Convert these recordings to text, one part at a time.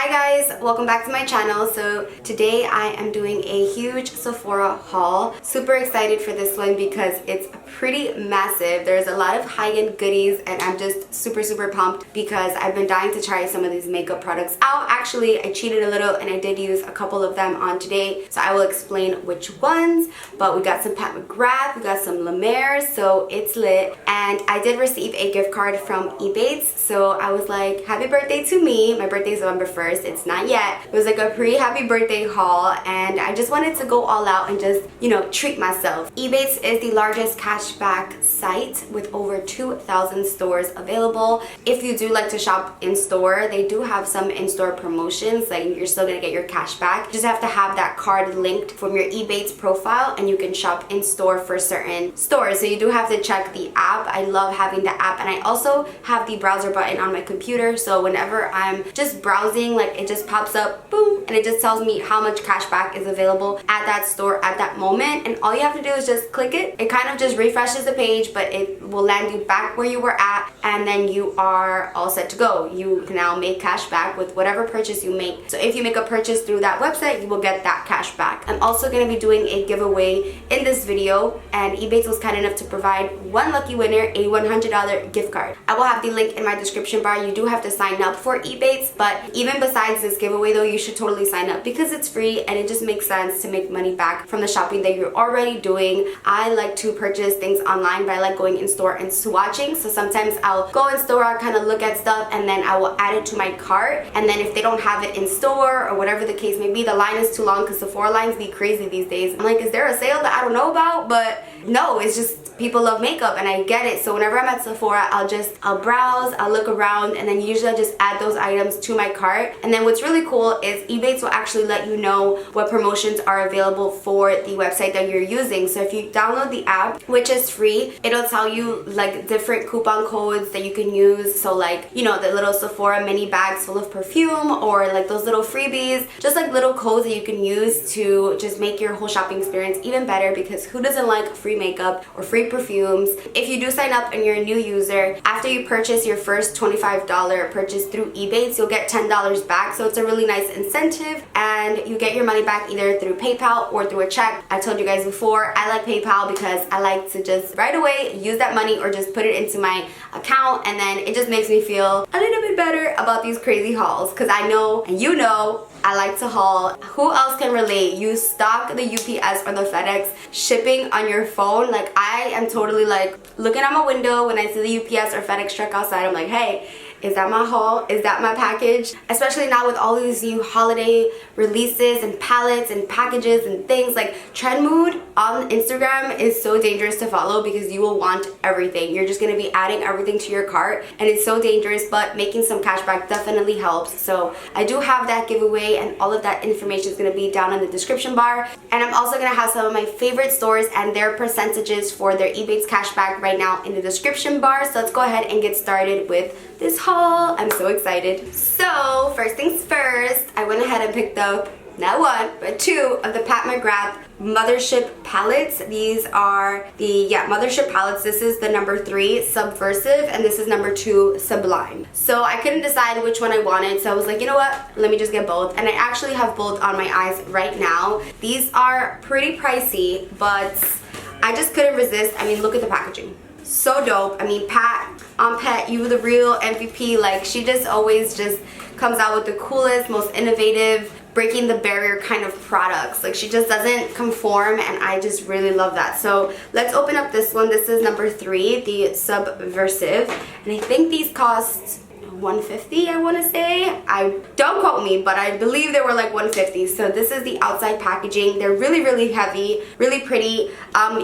Hi guys, welcome back to my channel. So today I am doing a huge Sephora haul. Super excited for this one because it's pretty massive. There's a lot of high-end goodies and I'm just super pumped because I've been dying to try some of these makeup products out. Actually, I cheated a little and I did use a couple of them on today, so I will explain which ones. But we got some Pat McGrath, we got some La Mer, so it's lit. And I did receive a gift card from Ebates, so I was like, happy birthday to me. My birthday is November 1st. It's not yet. It was like a pre-happy birthday haul and I just wanted to go all out and just, you know, treat myself. Ebates is the largest cashback site with over 2,000 stores available. If you do like to shop in store, they do have some in-store promotions, like you're still gonna get your cash back. You just have to have that card linked from your Ebates profile and you can shop in store for certain stores. So you do have to check the app. I love having the app, and I also have the browser button on my computer, so whenever I'm just browsing, like it just pops up, boom, and it just tells me how much cash back is available at that store at that moment. And all you have to do is just click it. It kind of just refreshes the page, but it will land you back where you were at, and then you are all set to go. You can now make cash back with whatever purchase you make. So if you make a purchase through that website, you will get that cash back. I'm also going to be doing a giveaway in this video, and Ebates was kind enough to provide one lucky winner a $100 gift card. I will have the link in my description bar. You do have to sign up for Ebates, but even besides this giveaway though, you should totally sign up because it's free and it just makes sense to make money back from the shopping that you're already doing. I like to purchase things online, but I like going in store and swatching. So sometimes I'll go in store, I'll kind of look at stuff, and then I will add it to my cart. And then if they don't have it in store or whatever the case may be, the line is too long because Sephora lines be crazy these days. I'm like, is there a sale that I don't know about? But no, it's just people love makeup and I get it. So whenever I'm at Sephora, I'll browse, I'll look around, and then usually I just add those items to my cart. And then what's really cool is Ebates will actually let you know what promotions are available for the website that you're using. So if you download the app, which is free, it'll tell you like different coupon codes that you can use. So like, you know, the little Sephora mini bags full of perfume, or like those little freebies, just like little codes that you can use to just make your whole shopping experience even better, because who doesn't like free makeup or free perfumes? If you do sign up and you're a new user, after you purchase your first $25 purchase through Ebates, you'll get $10 back. So it's a really nice incentive, and you get your money back either through PayPal or through a check. I told you guys before, I like PayPal because I like to just right away use that money or just put it into my account, and then it just makes me feel a little bit better about these crazy hauls, because I know, and you know, I like to haul. Who else can relate? You stock the UPS or the FedEx shipping on your phone. Like, I am totally like looking out my window when I see the UPS or FedEx truck outside. I'm like, hey, is that my haul? Is that my package? Especially now with all these new holiday releases and palettes and packages and things. Like, trend mood on Instagram is so dangerous to follow because you will want everything. You're just going to be adding everything to your cart, and it's so dangerous, but making some cash back definitely helps. So I do have that giveaway, and all of that information is going to be down in the description bar. And I'm also going to have some of my favorite stores and their percentages for their Ebates cashback right now in the description bar. So let's go ahead and get started with this haul. I'm so excited. So first things first, I went ahead and picked up not one but two of the Pat McGrath Mothership palettes. These are the Mothership palettes. This is the number 3 Subversive, and this is number 2 Sublime. So I couldn't decide which one I wanted, so I was like, you know what, let me just get both. And I actually have both on my eyes right now. These are pretty pricey, but I just couldn't resist. I mean, look at the packaging. So dope. I mean, Pat on Pet, you the real MVP. Like, she just always just comes out with the coolest, most innovative, breaking the barrier kind of products. Like, she just doesn't conform, and I just really love that. So let's open up this one. This is number 3, the Subversive, and I think these cost $150, I want to say. I don't quote me, but I believe they were like $150. So this is the outside packaging. They're really heavy, really pretty.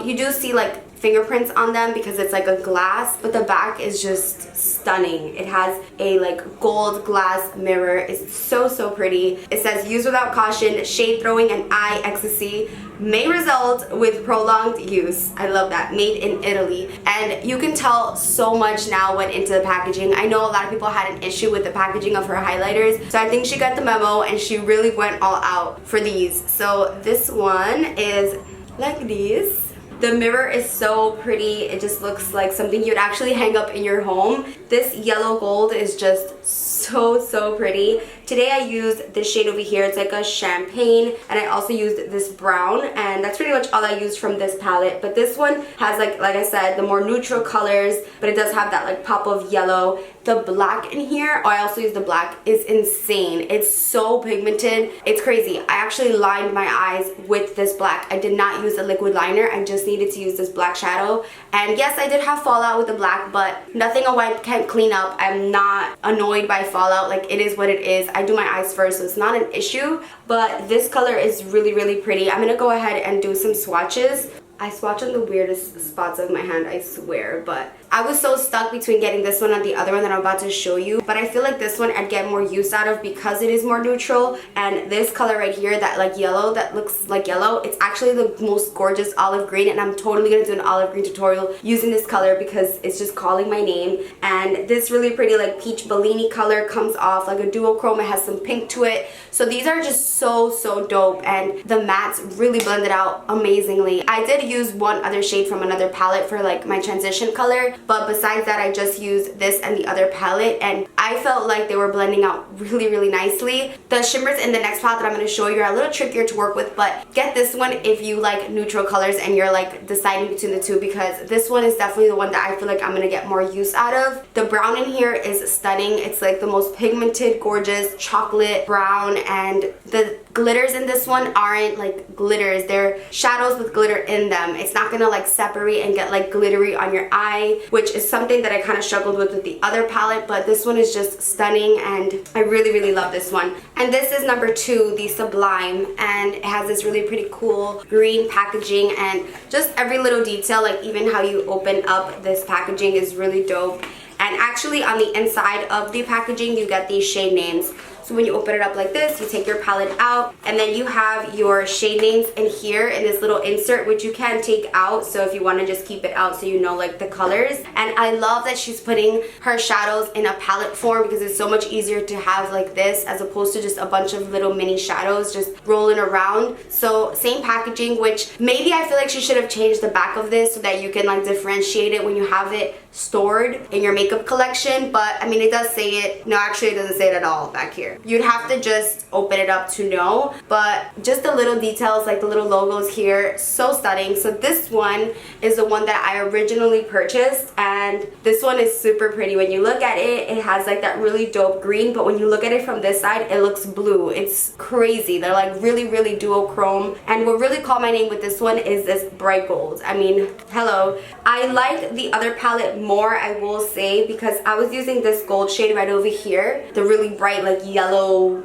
You do see like fingerprints on them because it's like a glass, but the back is just stunning. It has a like gold glass mirror. It's so pretty. It says, use without caution, shade throwing and eye ecstasy may result with prolonged use. I love that. Made in Italy. And you can tell so much now went into the packaging. I know a lot of people had an issue with the packaging of her highlighters, so I think she got the memo and she really went all out for these. So this one is like this. The mirror is so pretty. It just looks like something you'd actually hang up in your home. This yellow gold is just so pretty. Today I used this shade over here. It's like a champagne, and I also used this brown, and that's pretty much all I used from this palette. But this one has like I said, the more neutral colors, but it does have that like pop of yellow. The black in here, I also use the black, is insane. It's so pigmented. It's crazy. I actually lined my eyes with this black. I did not use a liquid liner. I just needed to use this black shadow. And yes, I did have fallout with the black, but nothing a wipe can't clean up. I'm not annoyed by fallout. Like, it is what it is. I do my eyes first, so it's not an issue. But this color is really pretty. I'm gonna go ahead and do some swatches. I swatch on the weirdest spots of my hand, I swear, but I was so stuck between getting this one and the other one that I'm about to show you. But I feel like this one I'd get more use out of because it is more neutral. And this color right here, that like yellow, that looks like yellow, it's actually the most gorgeous olive green, and I'm totally gonna do an olive green tutorial using this color because it's just calling my name. And this really pretty like peach Bellini color comes off like a duochrome. It has some pink to it. So these are just so dope, and the mattes really blended out amazingly. I did use one other shade from another palette for like my transition color, but besides that I just used this and the other palette, and I felt like they were blending out really nicely. The shimmers in the next palette that I'm going to show you are a little trickier to work with, but get this one if you like neutral colors and you're like deciding between the two, because this one is definitely the one that I feel like I'm going to get more use out of. The brown in here is stunning. It's like the most pigmented, gorgeous chocolate brown, and the glitters in this one aren't like glitters, they're shadows with glitter in them. It's not gonna like separate and get like glittery on your eye, which is something that I kind of struggled with the other palette, but this one is just stunning, and I really love this one. And this is number 2, the Sublime, and it has this really pretty cool green packaging, and just every little detail, like even how you open up this packaging is really dope. And actually on the inside of the packaging you get these shade names. So when you open it up like this, you take your palette out, and then you have your shade names in here in this little insert, which you can take out, so if you want to just keep it out so you know like the colors. And I love that she's putting her shadows in a palette form, because it's so much easier to have like this as opposed to just a bunch of little mini shadows just rolling around. So same packaging, which maybe I feel like she should have changed the back of this so that you can like differentiate it when you have it stored in your makeup collection. But I mean, it does say it. No, actually it doesn't say it at all back here. You'd have to just open it up to know, but just the little details, like the little logos here, so stunning. So this one is the one that I originally purchased, and this one is super pretty. When you look at it, it has like that really dope green, but when you look at it from this side, it looks blue. It's crazy. They're like really duochrome, and what really caught my name with this one is this bright gold. I mean, hello. I like the other palette more, I will say, because I was using this gold shade right over here, the really bright like yellow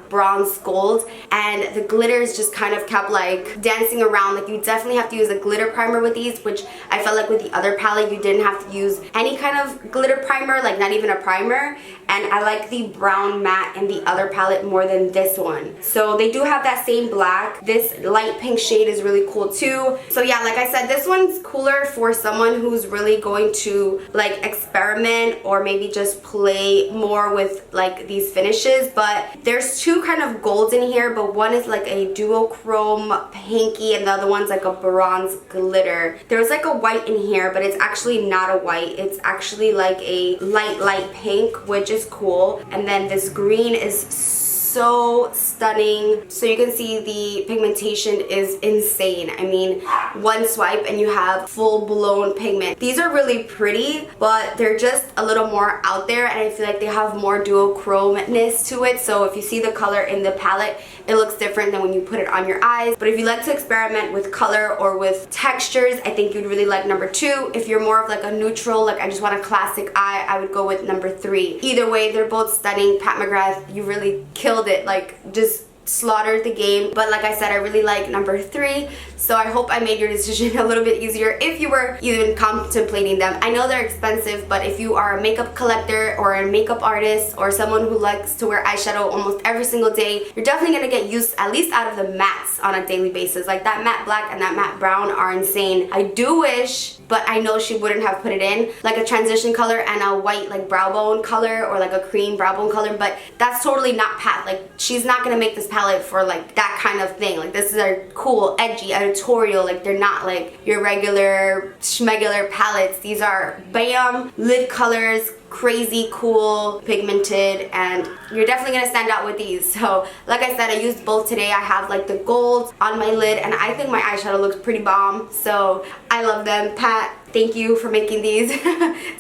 bronze gold, and the glitters just kind of kept like dancing around. Like, you definitely have to use a glitter primer with these, which I felt like with the other palette you didn't have to use any kind of glitter primer, like not even a primer. And I like the brown matte in the other palette more than this one. So they do have that same black. This light pink shade is really cool too. So yeah, like I said, this one's cooler for someone who's really going to like experiment or maybe just play more with like these finishes. But there's two kind of golds in here, but one is like a duochrome pinky and the other one's like a bronze glitter. There's like a white in here, but it's actually not a white. It's actually like a light pink, which is cool. And then this green is so stunning. So you can see the pigmentation is insane. I mean, one swipe and you have full-blown pigment. These are really pretty, but they're just a little more out there, and I feel like they have more duochromeness to it. So if you see the color in the palette, it looks different than when you put it on your eyes. But if you like to experiment with color or with textures, I think you'd really like number 2. If you're more of like a neutral, like I just want a classic eye, I would go with number 3. Either way, they're both stunning. Pat McGrath, you really killed it. Like, just slaughtered the game. But like I said, I really like number 3, so I hope I made your decision a little bit easier if you were even contemplating them. I know they're expensive, but if you are a makeup collector or a makeup artist or someone who likes to wear eyeshadow almost every single day, you're definitely gonna get used at least out of the mattes on a daily basis. Like that matte black and that matte brown are insane. I do wish, but I know she wouldn't have put it in, like a transition color and a white like brow bone color or like a cream brow bone color, but that's totally not Pat. Like, she's not gonna make this Pat palette for like that kind of thing. Like this is a cool, edgy, editorial. Like they're not like your regular schmegular palettes. These are bam, lid colors, crazy cool, pigmented, and you're definitely gonna stand out with these. So like I said, I used both today. I have like the gold on my lid, and I think my eyeshadow looks pretty bomb, so I love them. Pat, thank you for making these.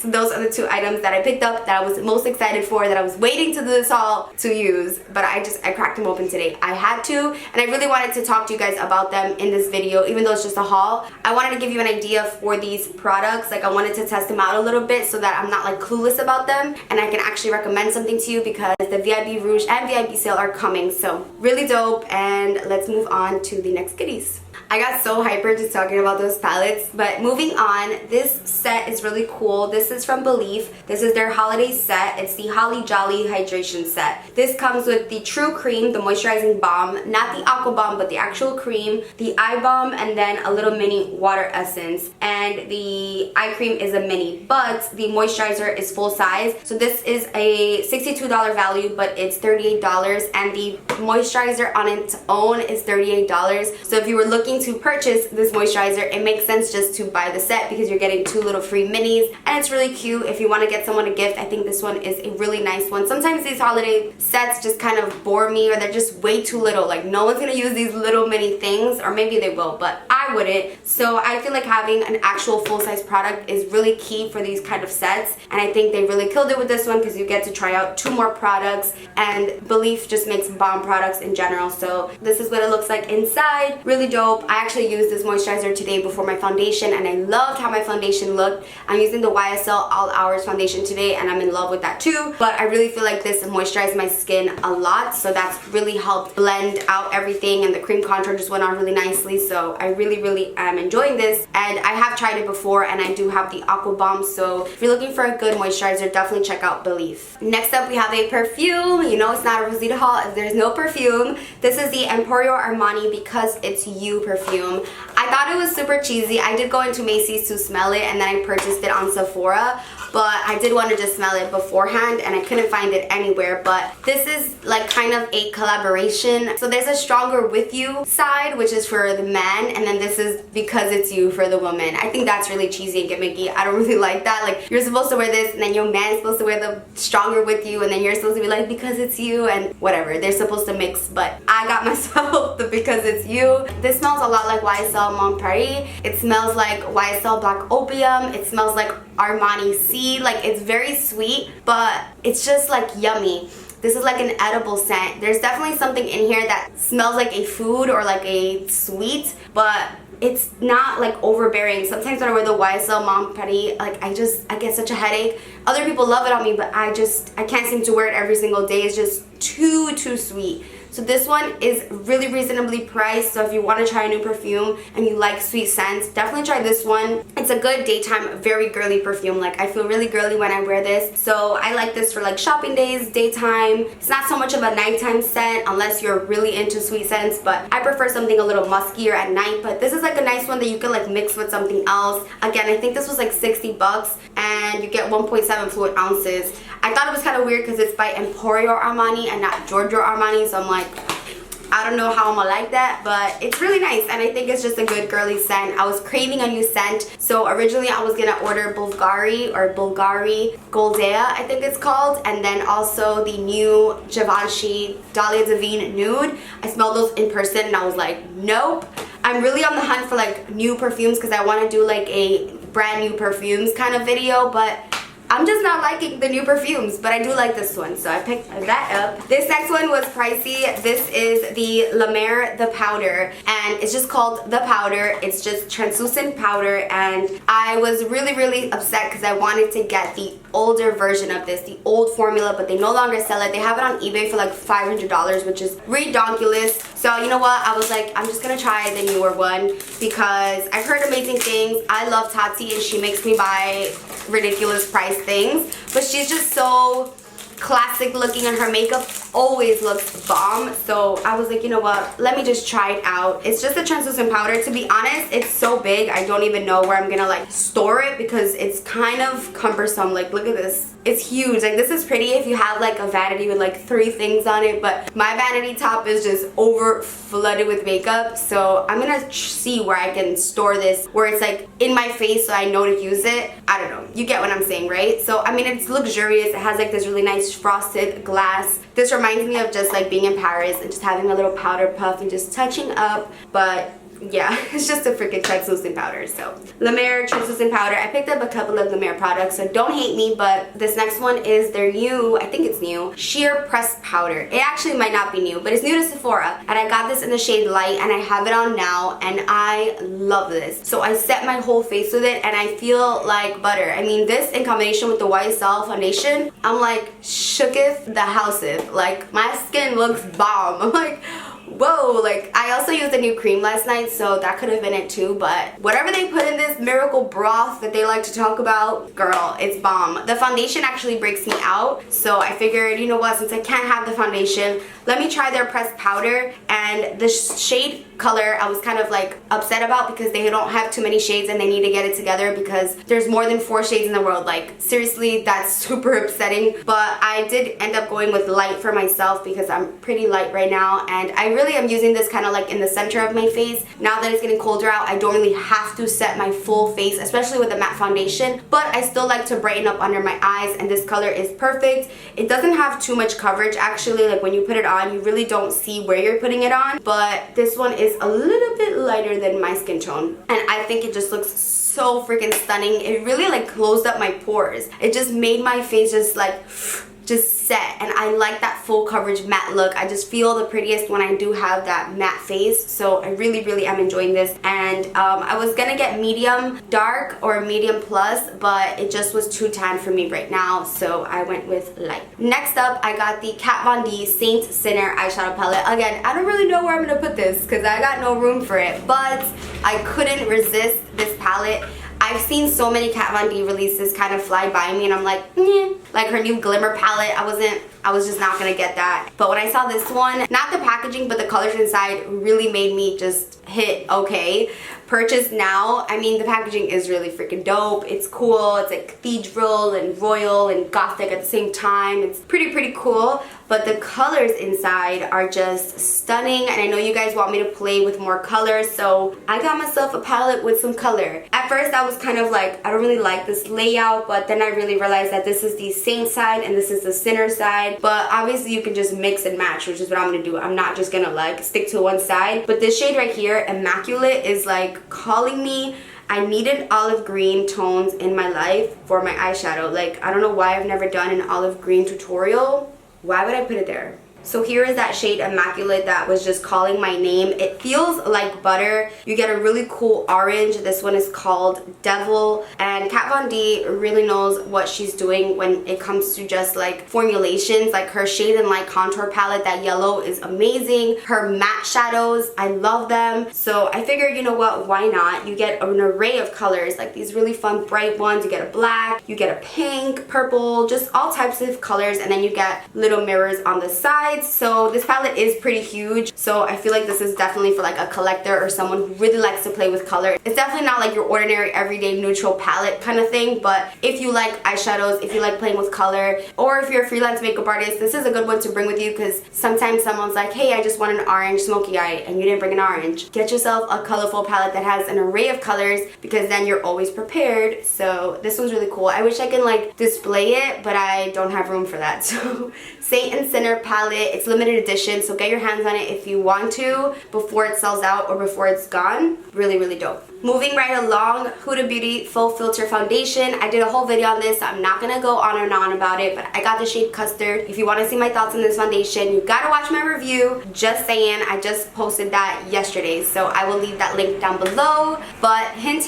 So those are the two items that I picked up that I was most excited for, that I was waiting to do this haul to use, but I cracked them open today. I had to, and I really wanted to talk to you guys about them in this video. Even though it's just a haul, I wanted to give you an idea for these products. Like I wanted to test them out a little bit so that I'm not like clueless about them, and I can actually recommend something to you, because the VIB Rouge and VIB sale are coming. So really dope, and let's move on to the next goodies. I got so hyper just talking about those palettes, but moving on, this set is really cool. This is from Belif. This is their holiday set. It's the Holly Jolly Hydration Set. This comes with the True Cream, the moisturizing balm, not the Aqua Bomb, but the actual cream, the eye balm, and then a little mini water essence. And the eye cream is a mini, but the moisturizer is full size. So this is a $62 value, but it's $38, and the moisturizer on its own is $38. So if you were looking to purchase this moisturizer, it makes sense just to buy the set, because you're getting two little free minis, and it's really cute. If you want to get someone a gift, I think this one is a really nice one. Sometimes these holiday sets just kind of bore me, or they're just way too little. Like no one's gonna use these little mini things, or maybe they will, but I wouldn't. So I feel like having an actual full-size product is really key for these kind of sets, and I think they really killed it with this one, because you get to try out 2 more products, and Belif just makes bomb products in general. So this is what it looks like inside. Really dope. I actually used this moisturizer today before my foundation, and I loved how my foundation looked. I'm using the YSL All Hours foundation today, and I'm in love with that too, but I really feel like this moisturized my skin a lot, so that's really helped blend out everything, and the cream contour just went on really nicely. So I really am enjoying this, and I have tried it before, and I do have the Aqua Bomb. So if you're looking for a good moisturizer, definitely check out Belif. Next up, we have a perfume. You know it's not a Rosita haul if there's no perfume. This is the Emporio Armani Because It's You perfume. I thought it was super cheesy. I did go into Macy's to smell it, and then I purchased it on Sephora, but I did want to just smell it beforehand, and I couldn't find it anywhere. But this is like kind of a collaboration. So there's a Stronger With You side, which is for the man, and then this is Because It's You for the woman. I think that's really cheesy and gimmicky. I don't really like that. Like you're supposed to wear this, and then your man's supposed to wear the Stronger With You, and then you're supposed to be like Because It's You, and whatever. They're supposed to mix, but I got myself the Because It's You. This smells a lot like YSL Mon Paris. It smells like YSL Black Opium. It smells like Armani C. Like it's very sweet, but it's just like yummy. This is like an edible scent. There's definitely something in here that smells like a food or like a sweet, but it's not like overbearing. Sometimes when I wear the YSL Mon Paris, like I get such a headache. Other people love it on me, but I can't seem to wear it every single day. It's just too sweet. So this one is really reasonably priced, so if you want to try a new perfume and you like sweet scents, definitely try this one. It's a good daytime, very girly perfume. Like I feel really girly when I wear this, so I like this for like shopping days, daytime. It's not so much of a nighttime scent unless you're really into sweet scents, but I prefer something a little muskier at night. But this is like a nice one that you can like mix with something else. Again, I think this was like 60 bucks, and you get 1.7 fluid ounces. I thought it was kind of weird because it's by Emporio Armani and not Giorgio Armani, so I'm like, I don't know how I'm gonna like that, but it's really nice, and I think it's just a good girly scent. I was craving a new scent, so originally I was gonna order Bulgari Goldea, I think it's called, and then also the new Givenchy Dahlia Divine Nude. I smelled those in person, and I was like, nope. I'm really on the hunt for like new perfumes, because I want to do like a brand new perfumes kind of video, but I'm just not liking the new perfumes, but I do like this one, so I picked that up. This next one was pricey. This is the Mer The Powder, and it's just called The Powder. It's just translucent powder, and I was really upset because I wanted to get the older version of this, the old formula, but they no longer sell it. They have it on eBay for like $500, which is ridiculous. So you know what? I was like, I'm just gonna try the newer one because I've heard amazing things. I love Tati, and she makes me buy ridiculous price things, but she's just so classic looking, and her makeup always looks bomb. So I was like, you know what, let me just try it out. It's just a translucent powder. To be honest, it's so big I don't even know where I'm gonna like store it because it's kind of cumbersome. Like look at this, It's huge. Like, this is pretty if you have like a vanity with like 3 things on it, but my vanity top is just over flooded with makeup. So I'm gonna see where I can store this, where it's like in my face so I know to use it. I don't know. You get what I'm saying, right? So I mean, it's luxurious. It has like this really nice frosted glass. This reminds me of just like being in Paris and just having a little powder puff and just touching up. But yeah, it's just a freaking translucent powder. So La Mer translucent powder. I picked up a couple of La Mer products, so don't hate me, but this next one is their new, I think it's new, sheer pressed powder. It actually might not be new, but it's new to Sephora, and I got this in the shade light, and I have it on now, and I love this. So I set my whole face with it, and I feel like butter. I mean, this in combination with the YSL foundation, I'm like shooketh the houseth. Like, my skin looks bomb. I'm like, whoa. Like, I also used a new cream last night, so that could have been it too, but whatever they put in this miracle broth that they like to talk about, girl, it's bomb. The foundation actually breaks me out, so I figured, you know what, since I can't have the foundation, let me try their pressed powder. And the shade color I was kind of like upset about because they don't have too many shades and they need to get it together because there's more than 4 shades in the world. Like, seriously, that's super upsetting. But I did end up going with light for myself because I'm pretty light right now, and I really am using this kind of like in the center of my face. Now that it's getting colder out, I don't really have to set my full face, especially with the matte foundation, but I still like to brighten up under my eyes, and this color is perfect. It doesn't have too much coverage actually. Like, when you put it on, you really don't see where you're putting it on, but this one is a little bit lighter than my skin tone, and I think it just looks so freaking stunning. It really like closed up my pores. It just made my face just like set, and I like that full coverage matte look. I just feel the prettiest when I do have that matte face, so I really am enjoying this. And I was gonna get medium dark or medium plus, but it just was too tan for me right now, so I went with light. Next up, I got the Kat Von D Saint Sinner eyeshadow palette. Again, I don't really know where I'm gonna put this because I got no room for it, but I couldn't resist this palette. I've seen so many Kat Von D releases kind of fly by me, and I'm like, eh. Like her new Glimmer palette, I was just not gonna get that. But when I saw this one, not the packaging, but the colors inside really made me just hit okay. Purchase now. I mean, the packaging is really freaking dope. It's cool. It's like cathedral and royal and gothic at the same time. It's pretty cool. But the colors inside are just stunning, and I know you guys want me to play with more colors, so I got myself a palette with some color. At first I was kind of like, I don't really like this layout, but then I really realized that this is the Saint side and this is the Sinner side. But obviously you can just mix and match, which is what I'm gonna do. I'm not just gonna like stick to one side. But this shade right here, Immaculate, is like calling me. I needed olive green tones in my life for my eyeshadow. Like, I don't know why I've never done an olive green tutorial. Why would I put it there? So here is that shade Immaculate that was just calling my name. It feels like butter. You get a really cool orange. This one is called Devil. And Kat Von D really knows what she's doing when it comes to just like formulations. Like her Shade and Light contour palette, that yellow is amazing. Her matte shadows, I love them. So I figured, you know what, why not? You get an array of colors, like these really fun bright ones. You get a black, you get a pink, purple, just all types of colors. And then you get little mirrors on the sides. So this palette is pretty huge, so I feel like this is definitely for like a collector or someone who really likes to play with color. It's definitely not like your ordinary everyday neutral palette kind of thing, but if you like eyeshadows, if you like playing with color, or if you're a freelance makeup artist, this is a good one to bring with you, because sometimes someone's like, hey, I just want an orange smoky eye, and you didn't bring an orange. Get yourself a colorful palette that has an array of colors, because then you're always prepared. So this one's really cool. I wish I can like display it, but I don't have room for that. So Saint and Sinner palette. It's limited edition, so get your hands on it if you want to before it sells out or before it's gone. Really dope. Moving right along, Huda Beauty Full Filter Foundation. I did a whole video on this, so I'm not gonna go on and on about it, but I got the shade Custard. If you want to see my thoughts on this foundation, you gotta watch my review. Just saying, I just posted that yesterday, so I will leave that link down below. But hint,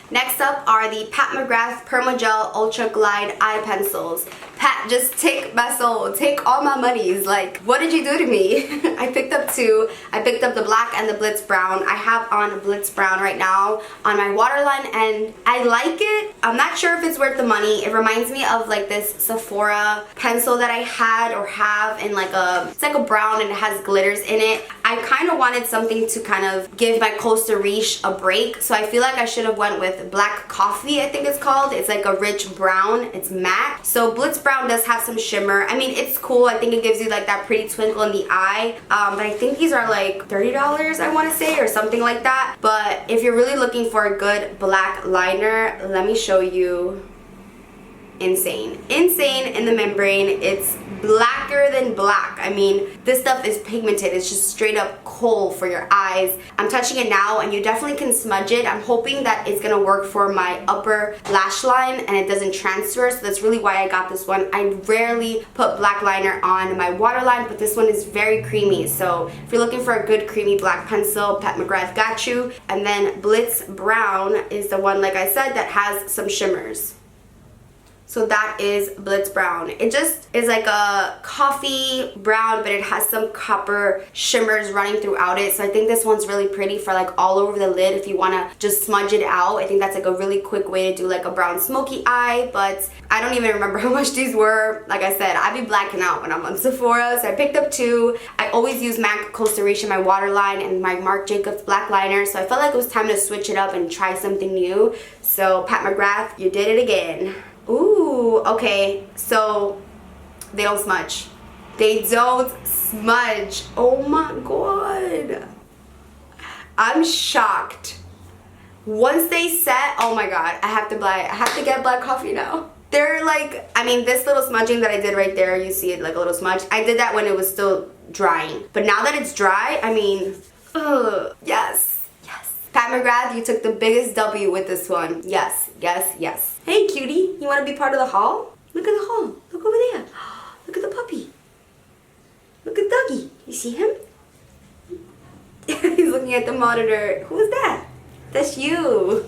Next up are the Pat McGrath Permagel Ultra Glide Eye Pencils. Pat Pat, just take my soul, take all my monies. Like, what did you do to me? I picked up two. I picked up the black and the Blitz brown. I have on Blitz brown right now on my waterline, and I like it. I'm not sure if it's worth the money. It reminds me of like this Sephora pencil that I had or have in like it's like a brown and it has glitters in it. I kind of wanted something to kind of give my Costa Riche a break, so I feel like I should have went with Black Coffee, I think it's called. It's like a rich brown. It's matte. So Blitz brown does have some shimmer. I mean, it's cool. I think it gives you like that pretty twinkle in the eye. But I think these are like $30, I want to say, or something like that. But if you're really looking for a good black liner, let me show you. Insane in the membrane. It's blacker than black. I mean, this stuff is pigmented. It's just straight up coal for your eyes. I'm touching it now, and you definitely can smudge it. I'm hoping that it's gonna work for my upper lash line and it doesn't transfer, so that's really why I got this one. I rarely put black liner on my waterline, but this one is very creamy. So if you're looking for a good creamy black pencil, Pat McGrath got you. And then Blitz brown is the one, like I said, that has some shimmers. So that is Blitz brown. It just is like a coffee brown, but it has some copper shimmers running throughout it. So I think this one's really pretty for like all over the lid if you want to just smudge it out. I think that's like a really quick way to do like a brown smoky eye, but I don't even remember how much these were. Like I said, I be blacking out when I'm on Sephora, so I picked up two. I always use MAC Costa Riche in my waterline and my Marc Jacobs black liner, so I felt like it was time to switch it up and try something new. So Pat McGrath, you did it again. Ooh, okay, so they don't smudge. They don't smudge. Oh my god. I'm shocked. Once they set, oh my god, I have to get black coffee now. They're like, I mean, this little smudging that I did right there, you see it like a little smudge. I did that when it was still drying. But now that it's dry, I mean, yes. Pat McGrath, you took the biggest W with this one. Yes, yes, yes. Hey, cutie, you want to be part of the haul? Look at the haul. Look over there. Look at the puppy. Look at Dougie. You see him? He's looking at the monitor. Who's that? That's you.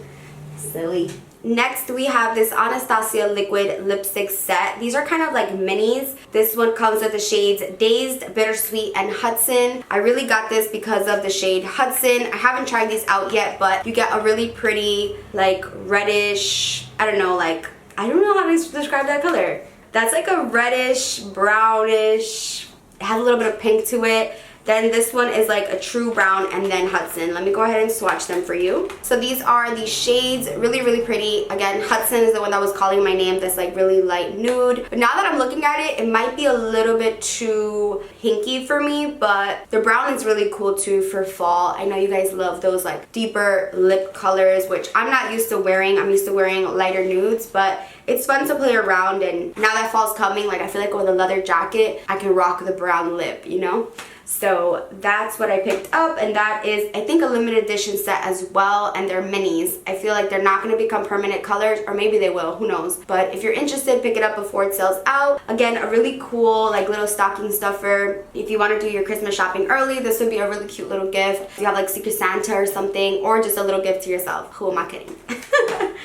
Silly. Next, we have this Anastasia liquid lipstick set. These are kind of like minis. This one comes with the shades Dazed, Bittersweet, and Hudson. I really got this because of the shade Hudson. I haven't tried these out yet, but you get a really pretty, like, reddish, I don't know how to describe that color. That's like a reddish, brownish, it has a little bit of pink to it. Then this one is like a true brown, and then Hudson. Let me go ahead and swatch them for you. So these are the shades, really, really pretty. Again, Hudson is the one that was calling my name, this like really light nude. But now that I'm looking at it, it might be a little bit too pinky for me, but the brown is really cool too for fall. I know you guys love those like deeper lip colors, which I'm not used to wearing. I'm used to wearing lighter nudes, but it's fun to play around, and now that fall's coming, like I feel like with a leather jacket, I can rock the brown lip, you know? So that's what I picked up, and that is, I think, a limited edition set as well, and they're minis. I feel like they're not going to become permanent colors, or maybe they will, who knows. But if you're interested, pick it up before it sells out. Again, a really cool like little stocking stuffer. If you want to do your Christmas shopping early, this would be a really cute little gift. If you have like Secret Santa or something, or just a little gift to yourself. Who am I kidding?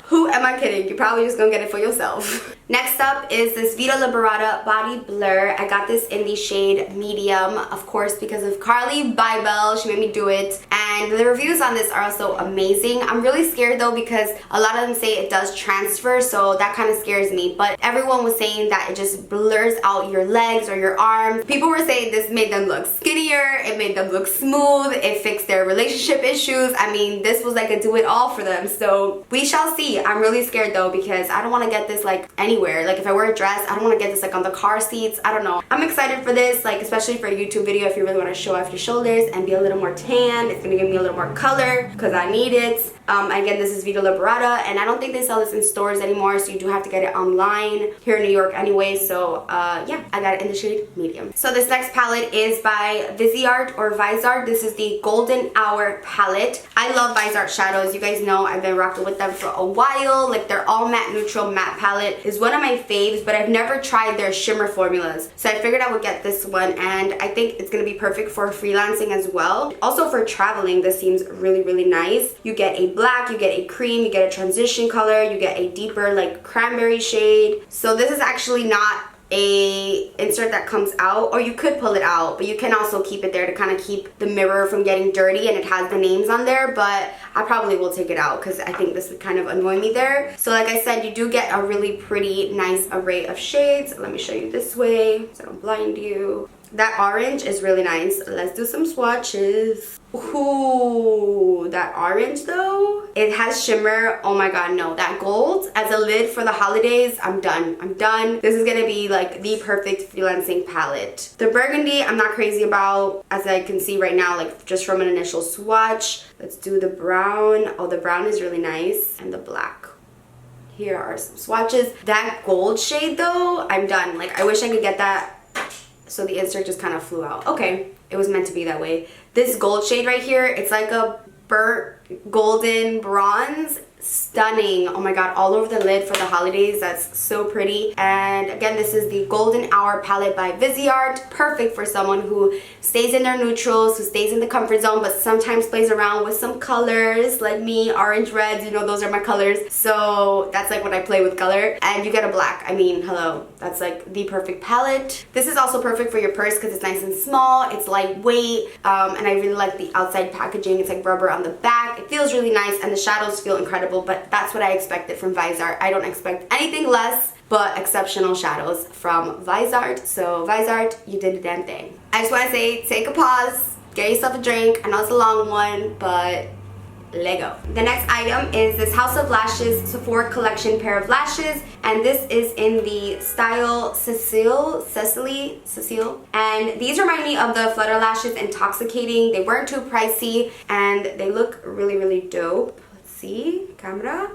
Who am I kidding? You're probably just gonna get it for yourself. Next up is this Vita Liberata Body Blur. I got this in the shade medium, of course, because of Carly Bybel. She made me do it, and the reviews on this are also amazing. I'm really scared though because a lot of them say it does transfer, so that kind of scares me. But everyone was saying that it just blurs out your legs or your arms. People were saying this made them look skinnier, it made them look smooth, it fixed their relationship issues. I mean, this was like a do-it-all for them, so we shall see. I'm really scared though because I don't want to get this like anywhere. Like if I wear a dress, I don't want to get this like on the car seats. I don't know. I'm excited for this, like especially for a YouTube video if you really want to show off your shoulders and be a little more tan. It's gonna give me a little more color because I need it. Again, this is Vita Liberata, and I don't think they sell this in stores anymore, so you do have to get it online here in New York anyway. So yeah, I got it in the shade medium. So this next palette is by Viseart or Viseart. This is the Golden Hour palette. I love Viseart shadows. You guys know I've been rocking with them for a while. Like their all matte neutral matte palette is one of my faves, but I've never tried their shimmer formulas. So I figured I would get this one, and I think it's gonna be perfect for freelancing as well. Also for traveling, this seems really, really nice. You get a black, you get a cream, you get a transition color, you get a deeper like cranberry shade. So this is actually not a insert that comes out, or you could pull it out, but you can also keep it there to kind of keep the mirror from getting dirty, and it has the names on there, but I probably will take it out because I think this would kind of annoy me there. So like I said, you do get a really pretty nice array of shades. Let me show you this way so I don't blind you. That orange is really nice. Let's do some swatches. Ooh, that orange though, it has shimmer. Oh my god, no. That gold as a lid for the holidays, I'm done. I'm done. This is gonna be like the perfect freelancing palette. The burgundy, I'm not crazy about, as I can see right now, like just from an initial swatch. Let's do the brown. Oh, the brown is really nice. And the black. Here are some swatches. That gold shade though, I'm done. Like, I wish I could get that. So the insert just kind of flew out. Okay, it was meant to be that way. This gold shade right here, it's like a burnt golden bronze. Stunning. Oh my god, all over the lid for the holidays. That's so pretty. And again, this is the Golden Hour palette by Viseart. Perfect for someone who stays in their neutrals, who stays in the comfort zone, but sometimes plays around with some colors like me. Orange, reds, you know, those are my colors. So that's like when I play with color. And you get a black. I mean, hello. That's like the perfect palette. This is also perfect for your purse because it's nice and small. It's lightweight. And I really like the outside packaging. It's like rubber on the back. It feels really nice and the shadows feel incredible. But that's what I expected from Viseart. I don't expect anything less but exceptional shadows from Viseart. So Viseart, you did the damn thing. I just want to say, take a pause, get yourself a drink. I know it's a long one, but Lego. The next item is this House of Lashes Sephora collection pair of lashes, and this is in the style Cecile, and these remind me of the Flutter Lashes Intoxicating. They weren't too pricey and they look really, really dope. See, camera.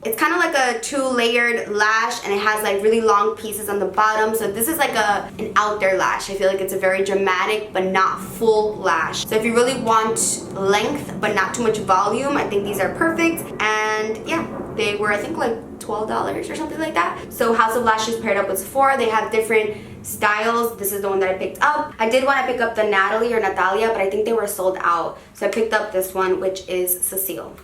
It's kind of like a 2-layered lash, and it has like really long pieces on the bottom. So this is like an out there lash. I feel like it's a very dramatic but not full lash. So if you really want length but not too much volume, I think these are perfect. And yeah, they were I think like $12 or something like that. So House of Lashes paired up with Sephora. They have different styles. This is the one that I picked up. I did want to pick up the Natalia, but I think they were sold out. So I picked up this one, which is Cecile,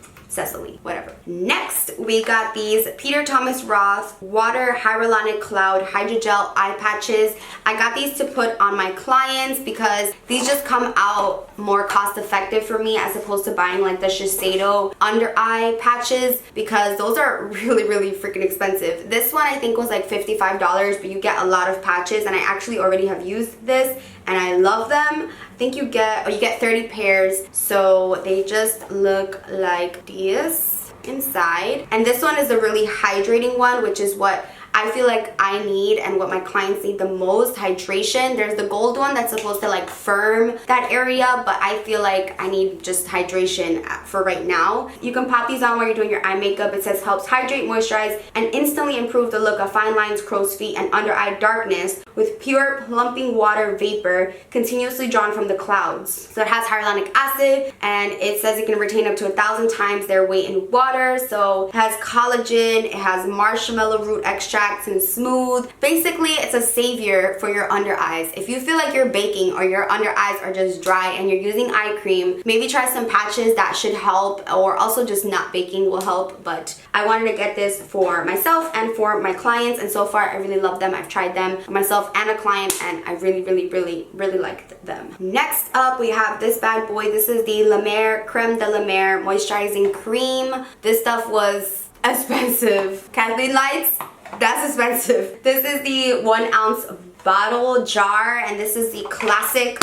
whatever. Next, we got these Peter Thomas Roth Water Hyaluronic Cloud Hydrogel Eye Patches. I got these to put on my clients because these just come out more cost effective for me as opposed to buying like the Shiseido under eye patches, because those are really, really freaking expensive. This one I think was like $55, but you get a lot of patches, and I actually already have used this and I love them. I think you get 30 pairs, so they just look like this inside. And this one is a really hydrating one, which is what I feel like I need and what my clients need the most, hydration. There's the gold one that's supposed to like firm that area, but I feel like I need just hydration for right now. You can pop these on while you're doing your eye makeup. It says helps hydrate, moisturize, and instantly improve the look of fine lines, crow's feet, and under eye darkness with pure plumping water vapor continuously drawn from the clouds. So it has hyaluronic acid, and it says it can retain up to 1,000 times their weight in water. So it has collagen, it has marshmallow root extract, and smooth. Basically, it's a savior for your under eyes. If you feel like you're baking or your under eyes are just dry and you're using eye cream, maybe try some patches that should help, or also just not baking will help. But I wanted to get this for myself and for my clients, and so far I really love them. I've tried them for myself and a client, and I really, really, really, really liked them. Next up, we have this bad boy. This is the La Mer Creme de la Mer Moisturizing Cream. This stuff was expensive. Kathleen Lights, that's expensive. This is the 1 ounce bottle jar, and this is the classic.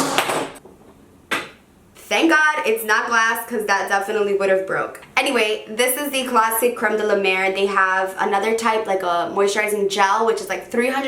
Thank God it's not glass, because that definitely would have broke. Anyway, this is the classic Creme de la Mer. They have another type, like a moisturizing gel, which is like $300.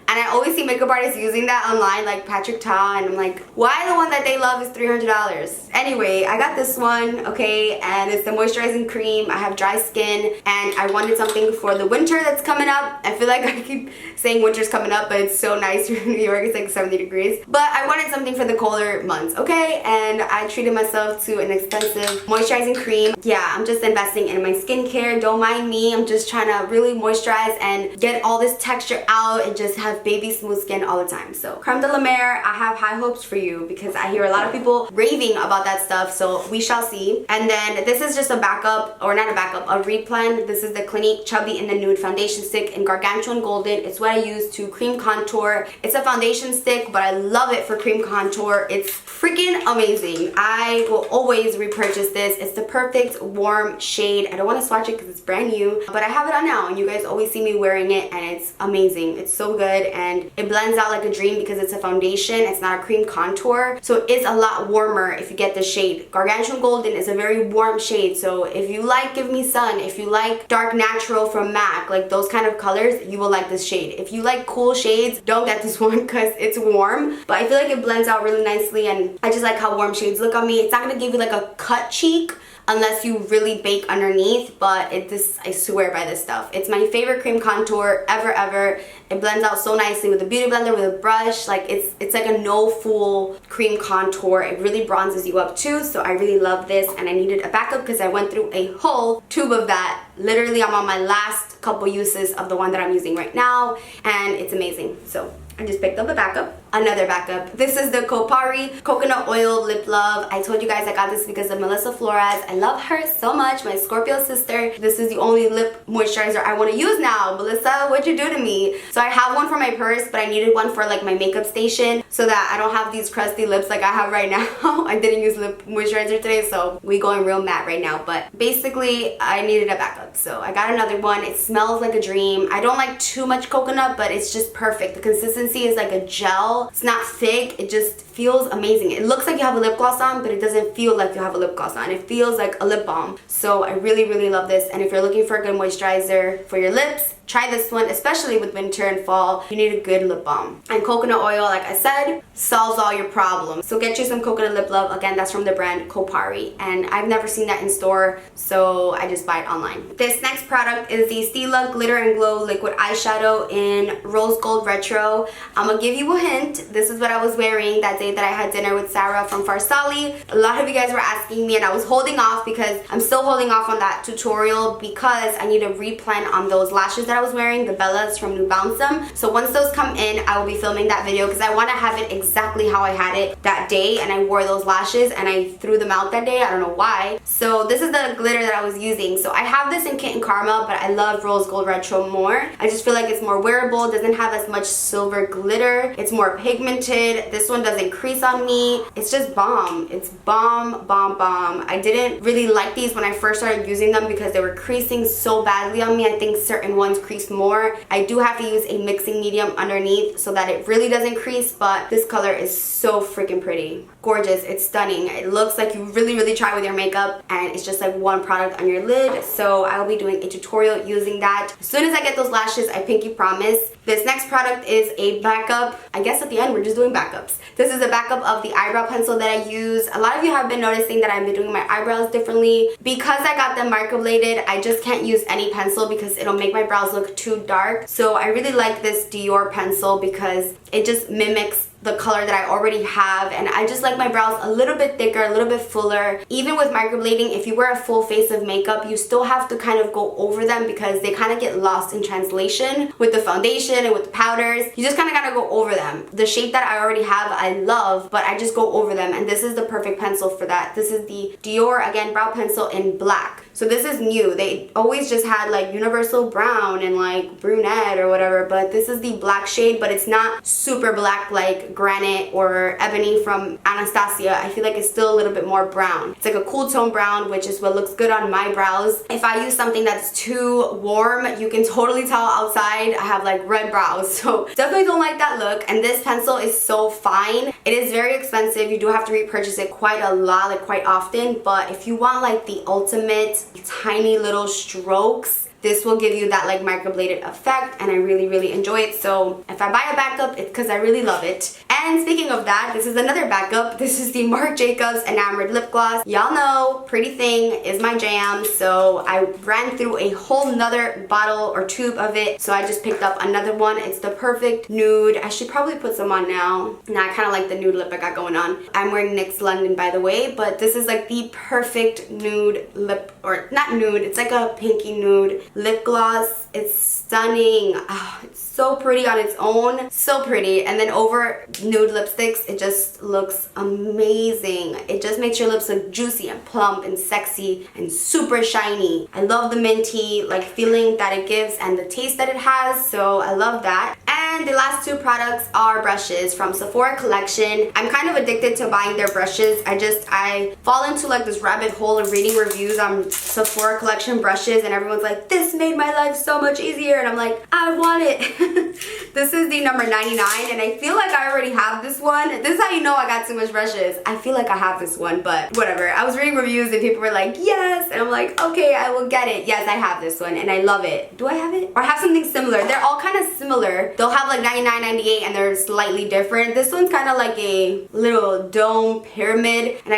And I always see makeup artists using that online, like Patrick Ta, and I'm like, why the one that they love is $300? Anyway, I got this one, okay, and it's the moisturizing cream. I have dry skin, and I wanted something for the winter that's coming up. I feel like I keep saying winter's coming up, but it's so nice here in New York. It's like 70 degrees. But I wanted something for the colder months, okay? And I treated myself to an expensive moisturizing cream. Yeah, yeah, I'm just investing in my skincare. Don't mind me. I'm just trying to really moisturize and get all this texture out and just have baby smooth skin all the time. So creme de la mer, I have high hopes for you because I hear a lot of people raving about that stuff, so we shall see. And then this is just a backup, or not a backup, a replen. This is the Clinique Chubby in the Nude Foundation Stick in Gargantuan Golden. It's what I use to cream contour. It's a foundation stick, but I love it for cream contour. It's freaking amazing. I will always repurchase this. It's the perfect warm shade. I don't want to swatch it because it's brand new, but I have it on now and you guys always see me wearing it and it's amazing. It's so good and it blends out like a dream because it's a foundation. It's not a cream contour, so it is a lot warmer if you get the shade. Gargantuan Golden is a very warm shade, so if you like Give Me Sun, if you like Dark Natural from MAC, like those kind of colors, you will like this shade. If you like cool shades, don't get this one because it's warm, but I feel like it blends out really nicely and I just like how warm shades look on me. It's not going to give you like a cut cheek unless you really bake underneath, but I swear by this stuff. It's my favorite cream contour ever. It blends out so nicely with a beauty blender, with a brush. Like it's like a no fool cream contour. It really bronzes you up too, so I really love this and I needed a backup because I went through a whole tube of that. Literally, I'm on my last couple uses of the one that I'm using right now and it's amazing. So I just picked up a backup. Another backup. This is the Kopari Coconut Oil Lip Love. I told you guys I got this because of Melissa Flores. I love her so much, my Scorpio sister. This is the only lip moisturizer I want to use now. Melissa, what'd you do to me? So I have one for my purse, but I needed one for like my makeup station so that I don't have these crusty lips like I have right now. I didn't use lip moisturizer today, so we going real matte right now. But basically, I needed a backup. So I got another one. It smells like a dream. I don't like too much coconut, but it's just perfect. The consistency is like a gel. It's not thick, it just feels amazing. It looks like you have a lip gloss on, but it doesn't feel like you have a lip gloss on. It feels like a lip balm. So I really love this, and if you're looking for a good moisturizer for your lips, try this one, especially with winter and fall. You need a good lip balm. And coconut oil, like I said, solves all your problems. So get you some coconut lip love. Again, that's from the brand Kopari. And I've never seen that in store, so I just buy it online. This next product is the Stila Glitter and Glow Liquid Eyeshadow in Rose Gold Retro. I'm gonna give you a hint. This is what I was wearing that day that I had dinner with Sarah from Farsali. A lot of you guys were asking me and I was holding off because I'm still holding off on that tutorial because I need a replan on those lashes that I was wearing, the Bellas from New Balsam. So once those come in, I will be filming that video because I want to have it exactly how I had it that day, and I wore those lashes and I threw them out that day. I don't know why. So this is the glitter that I was using. So I have this in Kitten Karma, but I love Rose Gold Retro more. I just feel like it's more wearable, doesn't have as much silver glitter, it's more pigmented. This one doesn't crease on me. It's just bomb. It's bomb. I didn't really like these when I first started using them because they were creasing so badly on me. I think certain ones crease more. I do have to use a mixing medium underneath so that it really doesn't crease, but this color is so freaking pretty. Gorgeous. It's stunning. It looks like you really try with your makeup and it's just like one product on your lid. So I will be doing a tutorial using that. As soon as I get those lashes, I pinky promise. This next product is a backup. I guess at the end we're just doing backups. This is a backup of the eyebrow pencil that I use. A lot of you have been noticing that I've been doing my eyebrows differently. Because I got them microbladed, I just can't use any pencil because it'll make my brows look too dark. So I really like this Dior pencil because it just mimics the color that I already have, and I just like my brows a little bit thicker, a little bit fuller. Even with microblading, if you wear a full face of makeup, you still have to kind of go over them because they kind of get lost in translation with the foundation and with the powders. You just kind of gotta go over them. The shape that I already have, I love, but I just go over them, and this is the perfect pencil for that. This is the Dior, again, brow pencil in black. So this is new. They always just had like universal brown and like brunette or whatever, but this is the black shade, but it's not super black like granite or ebony from Anastasia. I feel like it's still a little bit more brown. It's like a cool tone brown, which is what looks good on my brows. If I use something that's too warm, you can totally tell outside I have like red brows. So definitely don't like that look. And this pencil is so fine. It is very expensive. You do have to repurchase it quite a lot, like quite often. But if you want like the ultimate tiny little strokes, this will give you that like microbladed effect, and I really enjoy it. So if I buy a backup, it's because I really love it. And speaking of that, this is another backup. This is the Marc Jacobs Enamored Lip Gloss. Y'all know Pretty Thing is my jam, so I ran through a whole nother bottle or tube of it, so I just picked up another one. It's the perfect nude. I should probably put some on now. Nah, I kind of like the nude lip I got going on. I'm wearing NYX London, by the way, but this is like the perfect nude lip, or not nude, it's like a pinky nude lip gloss. It's stunning. Oh, it's so pretty on its own, so pretty, and then over nude lipsticks it just looks amazing. It just makes your lips look juicy and plump and sexy and super shiny. I love the minty like feeling that it gives and the taste that it has, so I love that. And the last two products are brushes from Sephora collection. I'm kind of addicted to buying their brushes. I fall into like this rabbit hole of reading reviews on Sephora collection brushes, and everyone's like, this made my life so much easier, and I'm like, I want it. This is the number 99, and I feel like I already have this one. This is how you know I got too much brushes. I feel like I have this one, but whatever. I was reading reviews and people were like, yes, and I'm like, okay, I will get it. Yes, I have this one and I love it. Do I have it? Or I have something similar. They're all kind of similar. They'll have like 99, 98, and they're slightly different. This one's kind of like a little dome pyramid, and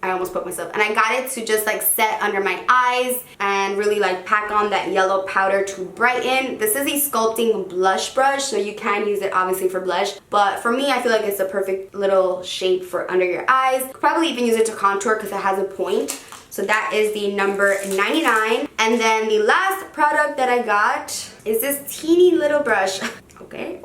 I almost put myself, and I got it to just like set under my eyes and really like pack on that yellow powder to brighten. This is a sculpting blush brush, so you can use it obviously for blush, but for me I feel like it's a perfect little shape for under your eyes. Could probably even use it to contour because it has a point. So that is the number 99. And then the last product that I got is this teeny little brush. Okay.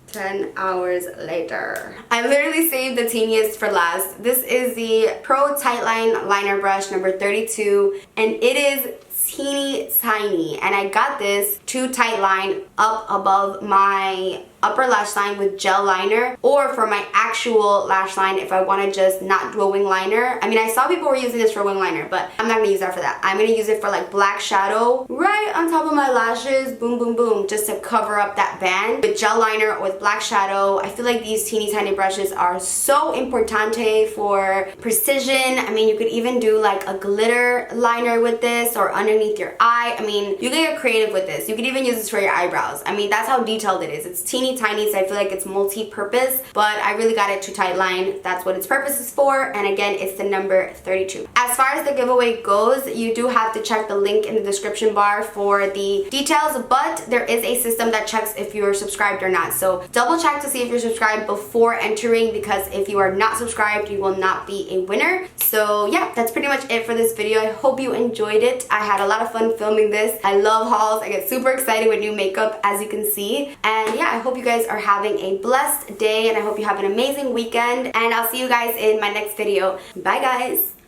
10 hours later. I literally saved the teeniest for last. This is the Pro Tightline Liner Brush number 32, and it is teeny tiny, and I got this to tightline up above my upper lash line with gel liner, or for my actual lash line if I want to just not do a wing liner. I mean, I saw people were using this for wing liner, but I'm not gonna use that for that. I'm gonna use it for like black shadow right on top of my lashes, boom boom boom, just to cover up that band with gel liner or with black shadow. I feel like these teeny tiny brushes are so importante for precision. I mean, you could even do like a glitter liner with this or underneath your eye. I mean, you can get creative with this. You could even use this for your eyebrows. I mean, that's how detailed it is. It's teeny tiny, so I feel like it's multi-purpose, but I really got it to tight line. That's what its purpose is for, and again, it's the number 32. As far as the giveaway goes, you do have to check the link in the description bar for the details, but there is a system that checks if you're subscribed or not, so double check to see if you're subscribed before entering, because if you are not subscribed, you will not be a winner. So yeah, that's pretty much it for this video. I hope you enjoyed it. I had a lot of fun filming this. I love hauls. I get super excited with new makeup, as you can see, and yeah, I hope you guys are having a blessed day, and I hope you have an amazing weekend, and I'll see you guys in my next video. Bye guys.